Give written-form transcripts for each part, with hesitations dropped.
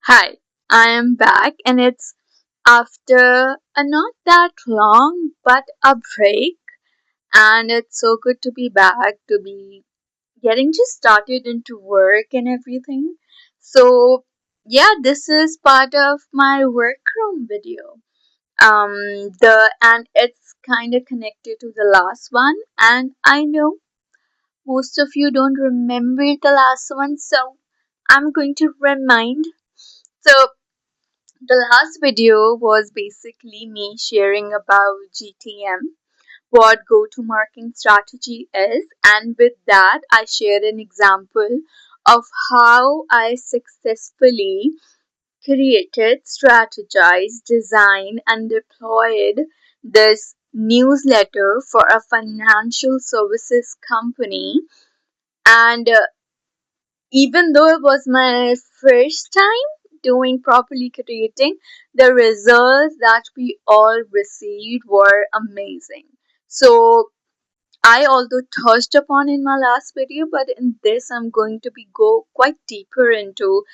Hi, I am back, and it's after a not that long but a break, and it's so good to be back to be getting just started into work and everything. So, yeah, this is part of my workroom video. And it's kind of connected to the last one, and I know most of you don't remember the last one, so I'm going to remind. So, the last video was basically me sharing about GTM, what go to marketing strategy is, and with that, I shared an example of how I successfully created, strategized, designed, and deployed this newsletter for a financial services company. And even though it was my first time doing properly creating, the results that we all received were amazing. So I although touched upon in my last video, but in this I'm going to be go quite deeper into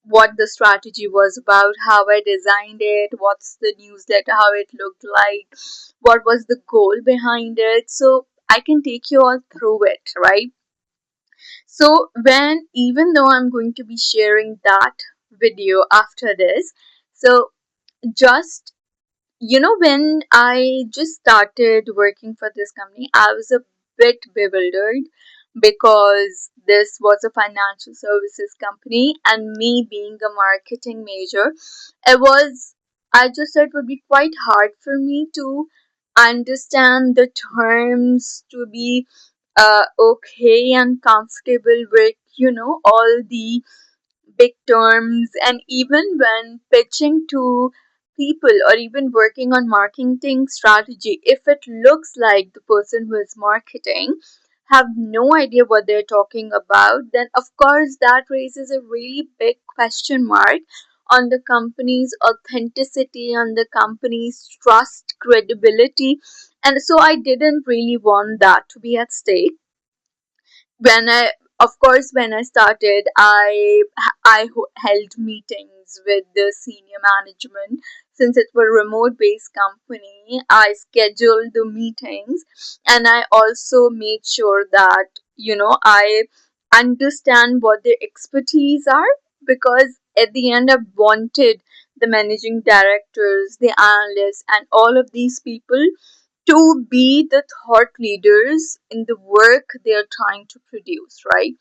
what the strategy was about, how I designed it, what's the newsletter, how it looked like, what was the goal behind it. So I can take you all through it, right? So, when even though I'm going to be sharing that video after this, so just when I just started working for this company, I was a bit bewildered because this was a financial services company, and me being a marketing major, it was, I just said, would be quite hard for me to understand the terms, to be okay and comfortable with all the big terms. And even when pitching to people or even working on marketing strategy, if it looks like the person who is marketing have no idea what they're talking about, then of course that raises a really big question mark on the company's authenticity, on the company's trust, credibility. And so I didn't really want that to be at stake. When I of course when I started, held meetings with the senior management. Since it was a remote based company, I scheduled the meetings, and I also made sure that I understand what their expertise are, because at the end I wanted the managing directors, the analysts, and all of these people to be the thought leaders in the work they are trying to produce, right?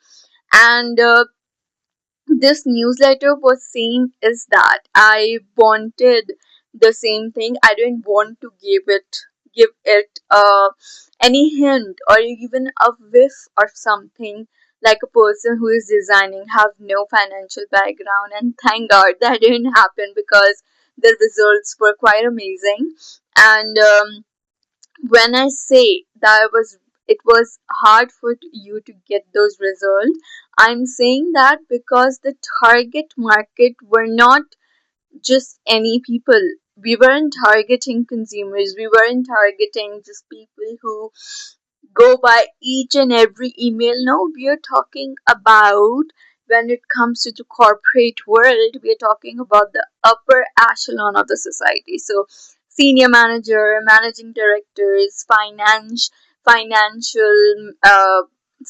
And this newsletter was same as that. I wanted the same thing. I didn't want to give it any hint or even a whiff or something, like a person who is designing have no financial background. And thank God that didn't happen, because the results were quite amazing. And when I say that it was hard for you to get those results, I'm saying that because the target market were not just any people. We weren't targeting consumers. We weren't targeting just people who go by each and every email. No, we are talking about, when it comes to the corporate world, we are talking about the upper echelon of the society. So, senior manager, managing directors, financial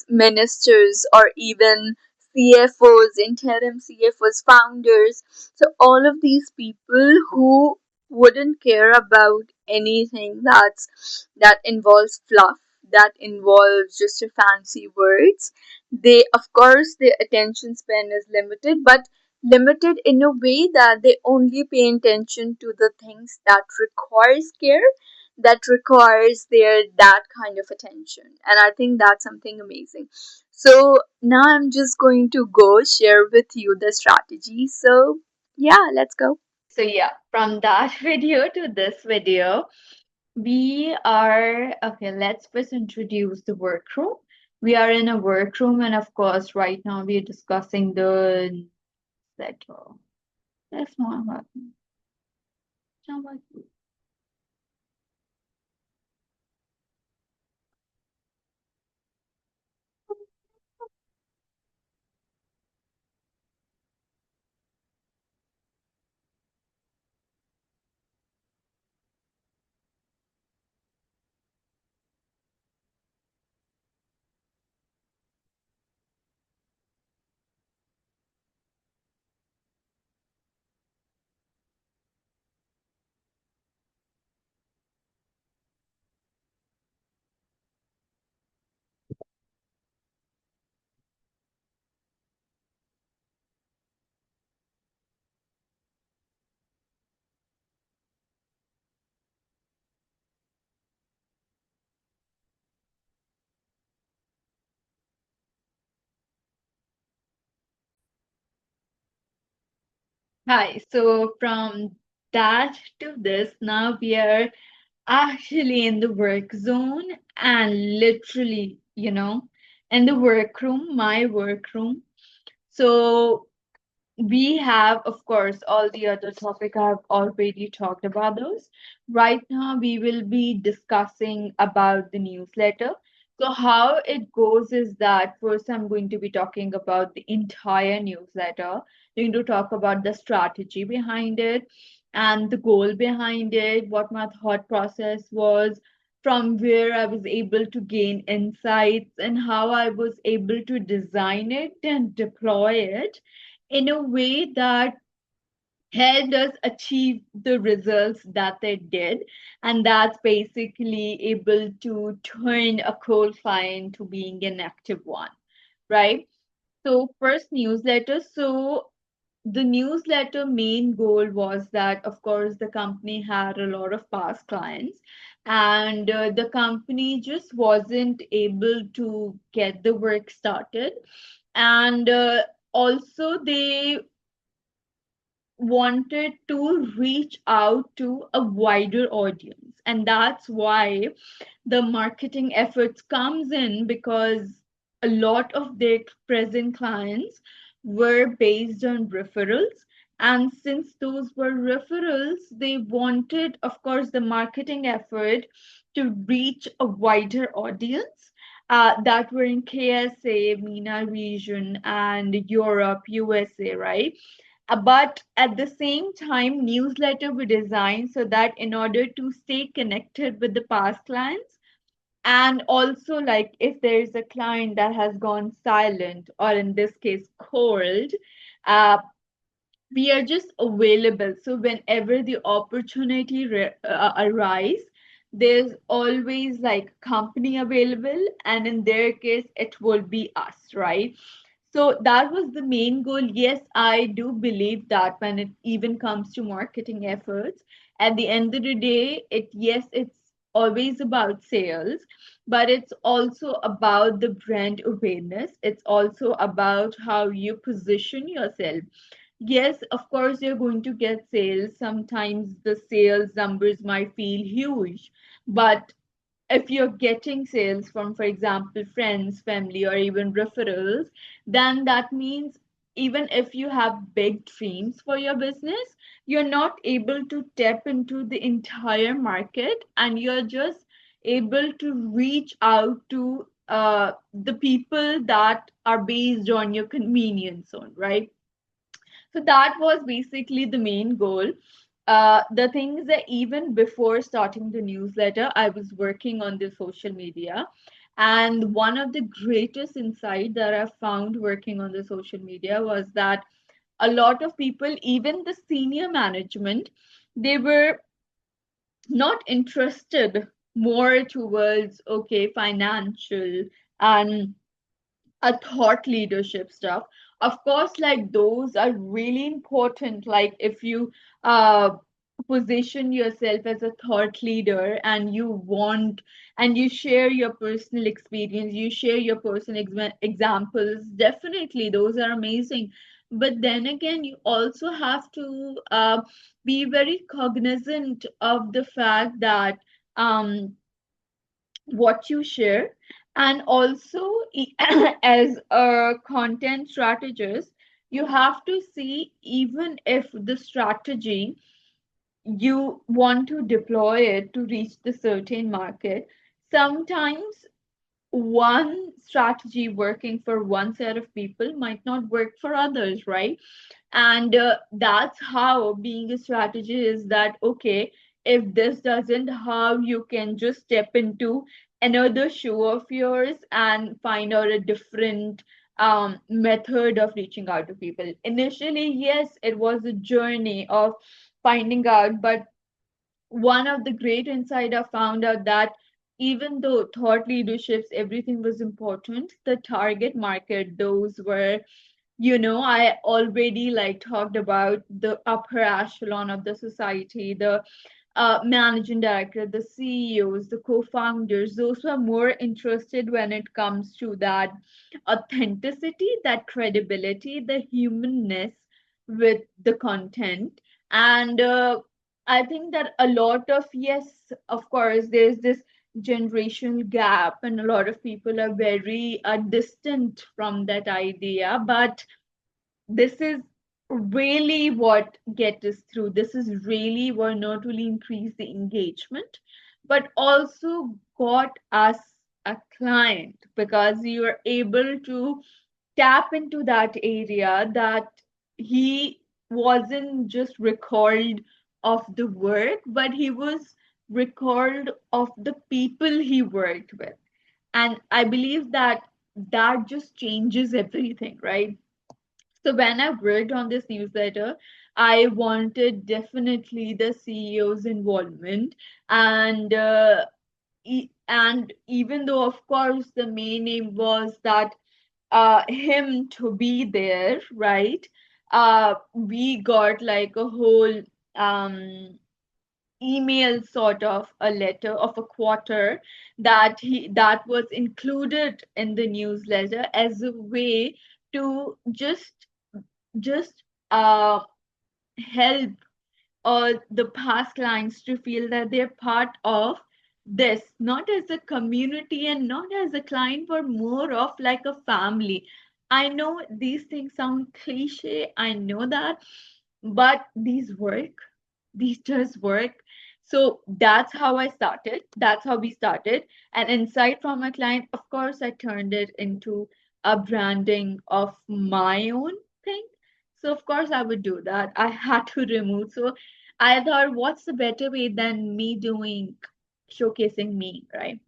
ministers, or even CFOs, interim CFOs, founders. So, all of these people who wouldn't care about anything that involves fluff, that involves just a fancy words. They, of course, their attention span is limited, but limited in a way that they only pay attention to the things that requires care, that requires their that kind of attention. And I think that's something amazing. So now I'm just going to go share with you the strategy. So yeah, let's go. So yeah, from that video to this video, we are okay. Let's first introduce the workroom. We are in a workroom, and of course, right now we are discussing the letter. That's not working. It's not working. Hi. So from that to this, now we are actually in the work zone and literally, in the workroom, my workroom. So we have, of course, all the other topic I've already talked about those. Right now, we will be discussing about the newsletter. So how it goes is that first I'm going to be talking about the entire newsletter. Going to talk about the strategy behind it and the goal behind it, what my thought process was, from where I was able to gain insights, and how I was able to design it and deploy it in a way that helped us achieve the results that they did. And that's basically able to turn a cold client to being an active one, right? So, first newsletter. So, the newsletter main goal was that, of course, the company had a lot of past clients, and the company just wasn't able to get the work started. And also, they wanted to reach out to a wider audience, and that's why the marketing efforts comes in, because a lot of their present clients were based on referrals, and since those were referrals, they wanted, of course, the marketing effort to reach a wider audience that were in KSA, MENA region, and Europe, USA, right? But at the same time, newsletter were designed so that in order to stay connected with the past clients, and also like if there is a client that has gone silent, or in this case cold, uh, we are just available. So whenever the opportunity arise, there's always like company available, and in their case it will be us, right? So that was the main goal. Yes, I do believe that when it even comes to marketing efforts, at the end of the day, it's always about sales, but it's also about the brand awareness. It's also about how you position yourself. Yes, of course, you're going to get sales. Sometimes the sales numbers might feel huge, but if you're getting sales from, for example, friends, family, or even referrals, then that means even if you have big dreams for your business, you're not able to tap into the entire market, and you're just able to reach out to the people that are based on your convenience zone, right? So that was basically the main goal. The thing is that even before starting the newsletter, I was working on the social media. And one of the greatest insight that I found working on the social media was that a lot of people, even the senior management, they were not interested more towards, okay, financial and a thought leadership stuff. Of course, like those are really important. Like if you uh position yourself as a thought leader, and you want, and you share your personal experience, you share your personal examples, definitely those are amazing. But then again, you also have to be very cognizant of the fact that what you share, and also as a content strategist, you have to see, even if the strategy you want to deploy it to reach the certain market, sometimes one strategy working for one set of people might not work for others, right? And that's how being a strategy is, that okay, if this doesn't, how you can just step into another show of yours and find out a different method of reaching out to people. Initially, yes, it was a journey of finding out, but one of the great insight I found out that even though thought leaderships, everything was important, the target market, those were, I already like talked about the upper echelon of the society, the managing director, the CEOs, the co-founders, those who are more interested when it comes to that authenticity, that credibility, the humanness with the content. And I think that a lot of, yes, of course, there's this generational gap, and a lot of people are very distant from that idea. But this is really what get us through. This is really what not only increase the engagement, but also got us a client, because you are able to tap into that area that he wasn't just recalled of the work, but he was recalled of the people he worked with. And I believe that that just changes everything, right? So when I worked on this newsletter, I wanted definitely the CEO's involvement, and and even though of course the main aim was that him to be there, right? We got like a whole email, sort of a letter of a quarter, that was included in the newsletter as a way to just help the past clients to feel that they're part of this, not as a community and not as a client, but more of like a family. I know these things sound cliche, I know that, but these work, these just work. So that's how I started. That's how we started. An insight from a client, of course, I turned it into a branding of my own thing. So of course I would do that. I had to remove. So I thought, what's the better way than me doing showcasing me, right?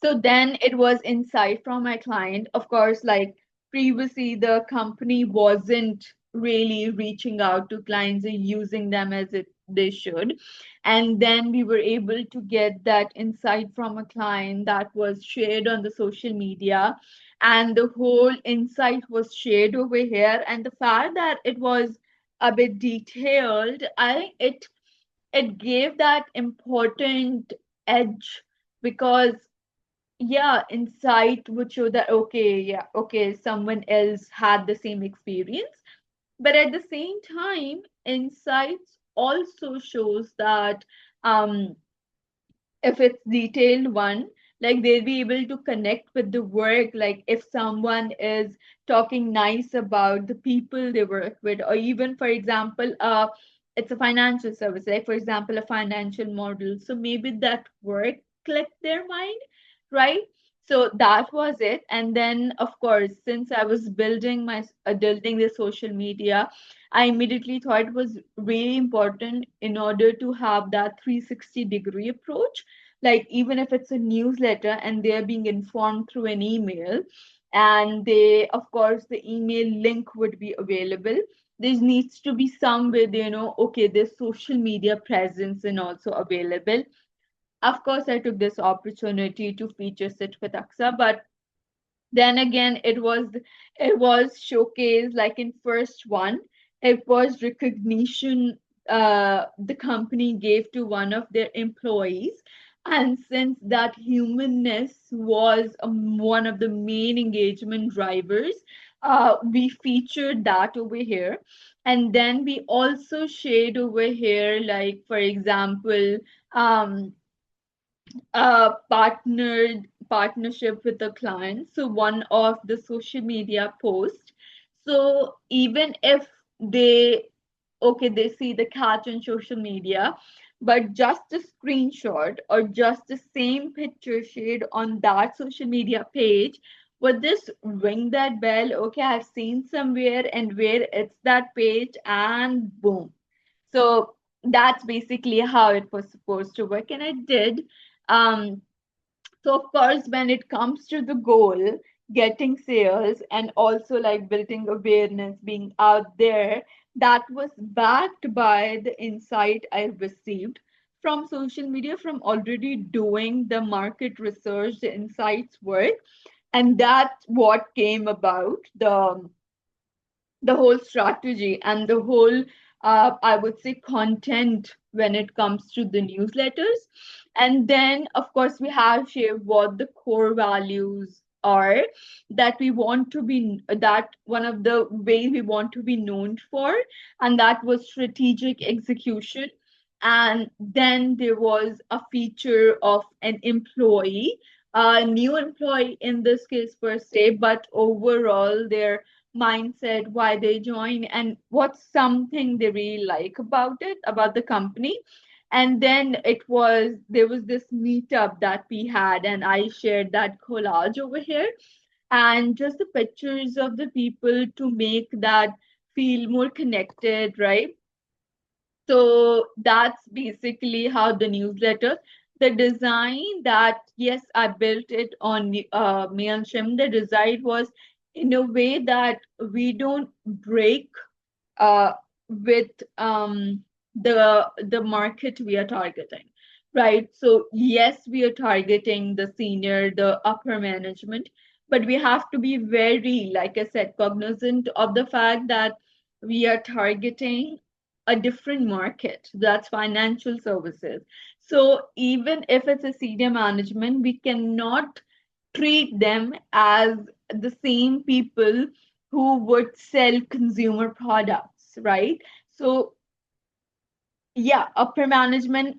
So then it was insight from my client. Of course, like previously, the company wasn't really reaching out to clients and using them as they should. And then we were able to get that insight from a client that was shared on the social media. And the whole insight was shared over here. And the fact that it was a bit detailed, it gave that important edge, because yeah, insight would show that okay, yeah, okay, someone else had the same experience. But at the same time, insights also shows that um if it's detailed one, like they'll be able to connect with the work, like if someone is talking nice about the people they work with, or even for example it's a financial service, like for example a financial model, so maybe that work clicked their mind, right? So that was it. And then of course, since I was building the social media, I immediately thought it was really important in order to have that 360-degree approach. Like even if it's a newsletter and they're being informed through an email, and they, of course, the email link would be available, there needs to be some way, okay, there's social media presence and also available. Of course, I took this opportunity to feature Sit with Aksa, but then again, it was showcased like in first one, it was recognition the company gave to one of their employees. And since that humanness was one of the main engagement drivers, we featured that over here. And then we also shared over here, like for example, um, partnership with the client. So one of the social media posts. So even if they, okay, they see the catch on social media, but just a screenshot or just the same picture shared on that social media page, would this ring that bell? Okay, I've seen somewhere and where it's that page, and boom. So that's basically how it was supposed to work, and it did. Um, so of course, when it comes to the goal, getting sales and also like building awareness, being out there, that was backed by the insight I received from social media, from already doing the market research, the insights work, and that's what came about the whole strategy and the whole I would say content when it comes to the newsletters. And then of course we have shared what the core values are that we want to be, that one of the ways we want to be known for, and that was strategic execution. And then there was a feature of an employee, a new employee in this case per se, but overall their mindset, why they join, and what's something they really like about it, about the company. And then there was this meetup that we had, and I shared that collage over here, and just the pictures of the people to make that feel more connected, right? So that's basically how the newsletter, the design that, yes, I built it on MailChimp. The design was in a way that we don't break uh, with the market we are targeting, right? So yes, we are targeting the senior, the upper management, but we have to be very, like I said, cognizant of the fact that we are targeting a different market. That's financial services. So even if it's a senior management, we cannot treat them as the same people who would sell consumer products, right? So yeah, upper management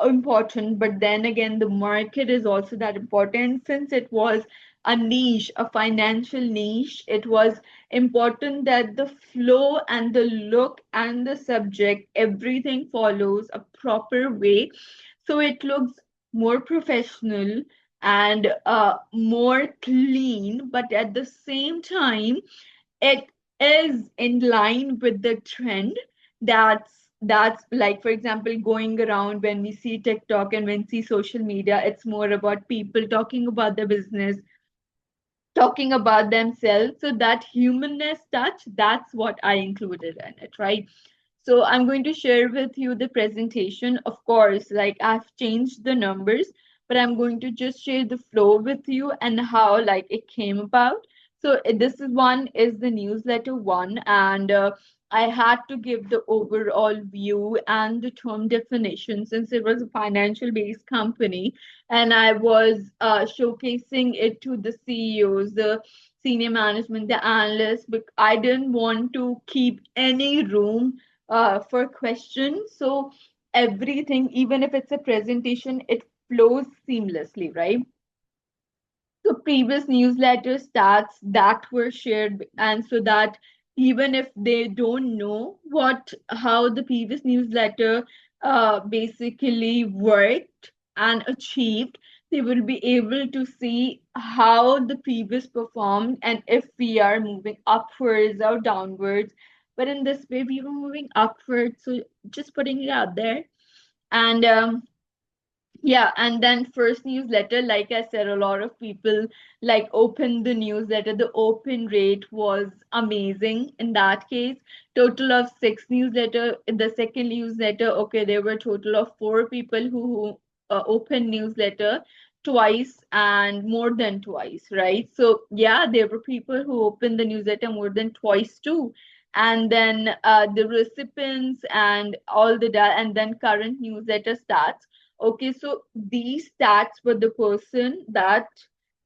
important, but then again, the market is also that important. Since it was a niche, a financial niche, it was important that the flow and the look and the subject, everything follows a proper way. So it looks more professional and more clean, but at the same time, it is in line with the trend. That's like, for example, going around when we see TikTok and when we see social media, it's more about people talking about their business, talking about themselves. So that humanness touch, that's what I included in it, right? So I'm going to share with you the presentation. Of course, like I've changed the numbers, but I'm going to just share the flow with you and how like it came about. So this is one is the newsletter one, and I had to give the overall view and the term definition since it was a financial based company, and I was showcasing it to the CEOs, the senior management, the analysts. But I didn't want to keep any room for questions. So everything, even if it's a presentation, it flows seamlessly, right? So previous newsletter stats that were shared, and so that even if they don't know what how the previous newsletter basically worked and achieved, they will be able to see how the previous performed and if we are moving upwards or downwards. But in this way, we were moving upwards, so just putting it out there. And yeah, and then first newsletter, like I said, a lot of people like open the newsletter. The open rate was amazing in that case. Total of six newsletter. In the second newsletter, okay, there were total of four people who opened newsletter twice and more than twice, right? So yeah, there were people who opened the newsletter more than twice too. And then the recipients and all the and then current newsletter stats. Okay, so these stats for the person that,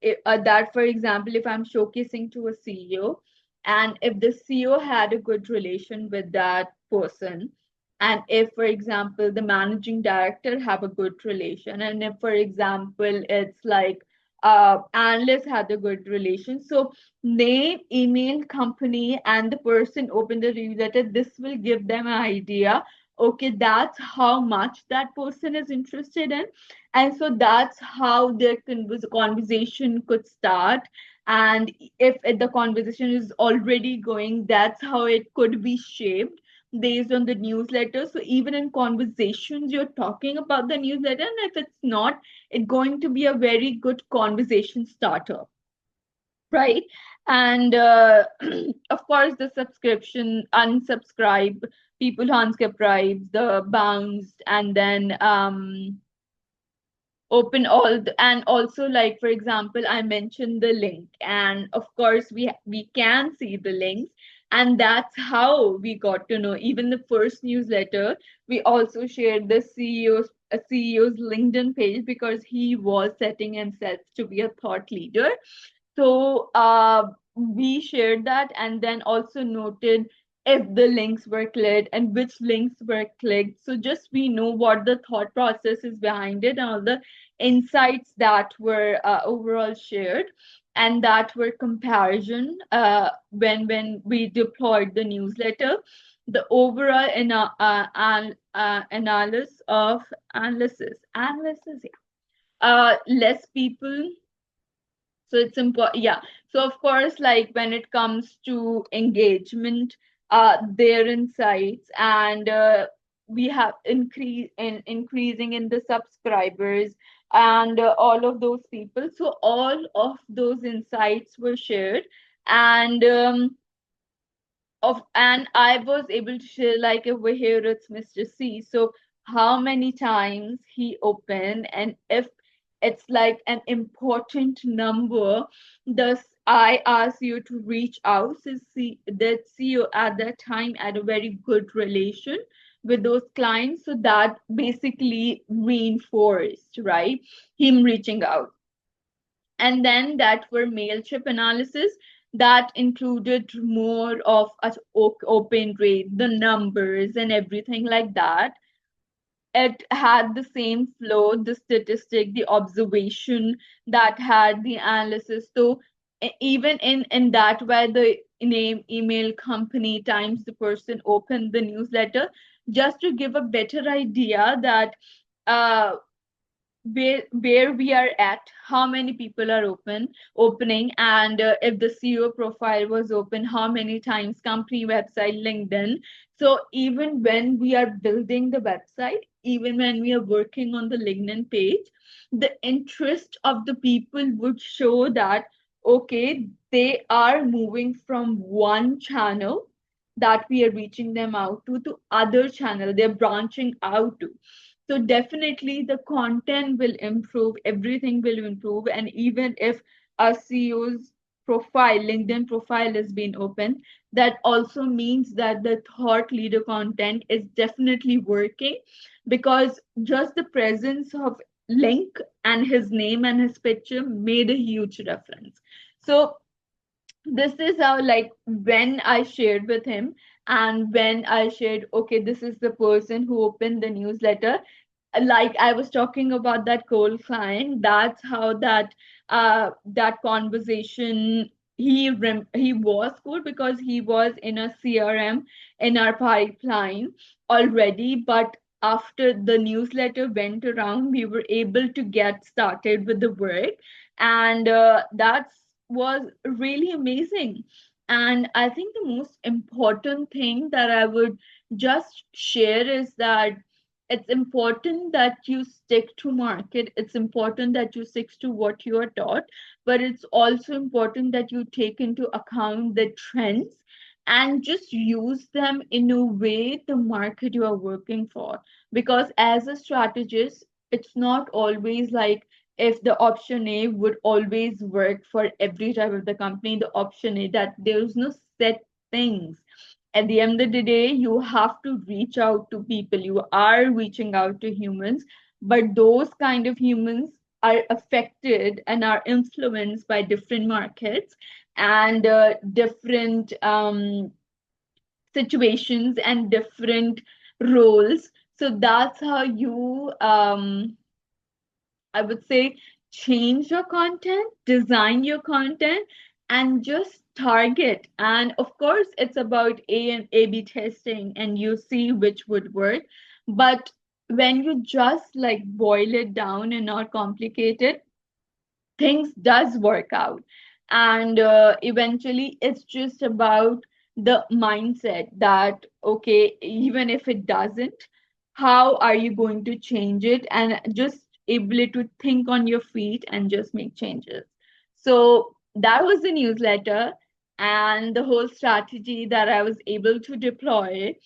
that for example, if I'm showcasing to a CEO, and if the CEO had a good relation with that person, and if, for example, the managing director have a good relation, and if, for example, it's like analyst had a good relation, so name, email, company, and the person opened the review letter, this will give them an idea. Okay, that's how much that person is interested in, and so that's how their conversation could start. And if the conversation is already going, that's how it could be shaped based on the newsletter. So even in conversations, you're talking about the newsletter, and if it's not, it's going to be a very good conversation starter, right? And of course, the subscription, unsubscribe, people who unsubscribe, the bounced, and then open all the, and also like for example, I mentioned the link, and of course we can see the links, and that's how we got to know. Even the first newsletter, we also shared the CEO's LinkedIn page because he was setting himself to be a thought leader. So we shared that and then also noted if the links were clicked and which links were clicked. So just we know what the thought process is behind it and all the insights that were overall shared and that were comparison when we deployed the newsletter. The overall analysis, yeah. Less people, so it's important, yeah. So of course, like when it comes to engagement, their insights and we have increasing in the subscribers and all of those people, so all of those insights were shared. And and I was able to share like over here it's Mr. C. So how many times he opened and if it's like an important number, thus I ask you to reach out. So see that CEO at that time had a very good relation with those clients. So that basically reinforced, right? Him reaching out. And then that were Mailchimp analysis that included more of a open rate, the numbers and everything like that. It had the same flow, the statistic, the observation that had the analysis. So even in that way, the name, email, company, times the person opened the newsletter, just to give a better idea that uh, where we are at, how many people are opening, and if the CEO profile was open, how many times, company website, LinkedIn. So even when we are building the website, even when we are working on the LinkedIn page, the interest of the people would show that okay, they are moving from one channel that we are reaching them out to other channel they're branching out to. So definitely the content will improve, everything will improve. And even if our CEO's profile, LinkedIn profile is being open, that also means that the thought leader content is definitely working, because just the presence of link and his name and his picture made a huge difference. So this is how, like, when I shared with him and when I shared, okay, this is the person who opened the newsletter, like I was talking about that cold client, that's how that conversation, he was cool because he was in a CRM in our pipeline already. But after the newsletter went around, we were able to get started with the work, and that was really amazing. And I think the most important thing that I would just share is that it's important that you stick to market, it's important that you stick to what you are taught, but it's also important that you take into account the trends and just use them in a way the market you are working for. Because as a strategist, it's not always like if the option A would always work for every type of the company, the option A, that there's no set things. At the end of the day, you have to reach out to people. You are reaching out to humans, but those kind of humans are affected and are influenced by different markets and different situations and different roles. So that's how you I would say change your content, design your content, and just target. And of course, it's about A/B testing, and you see which would work. But when you just like boil it down and not complicate it, things does work out. And eventually it's just about the mindset that okay, even if it doesn't, how are you going to change it, and just ability to think on your feet and just make changes. So that was the newsletter and the whole strategy that I was able to deploy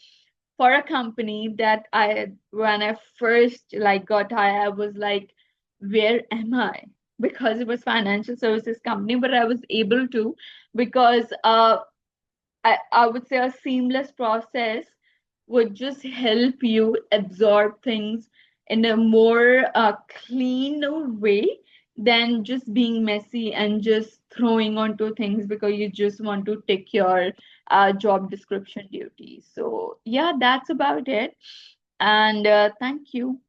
for a company that I, when I first like got hired, I was like, where am I? Because it was financial services company, but I was able to, because I would say a seamless process would just help you absorb things in a more clean way, than just being messy and just throwing onto things because you just want to tick your job description duties. So, yeah, that's about it. And thank you.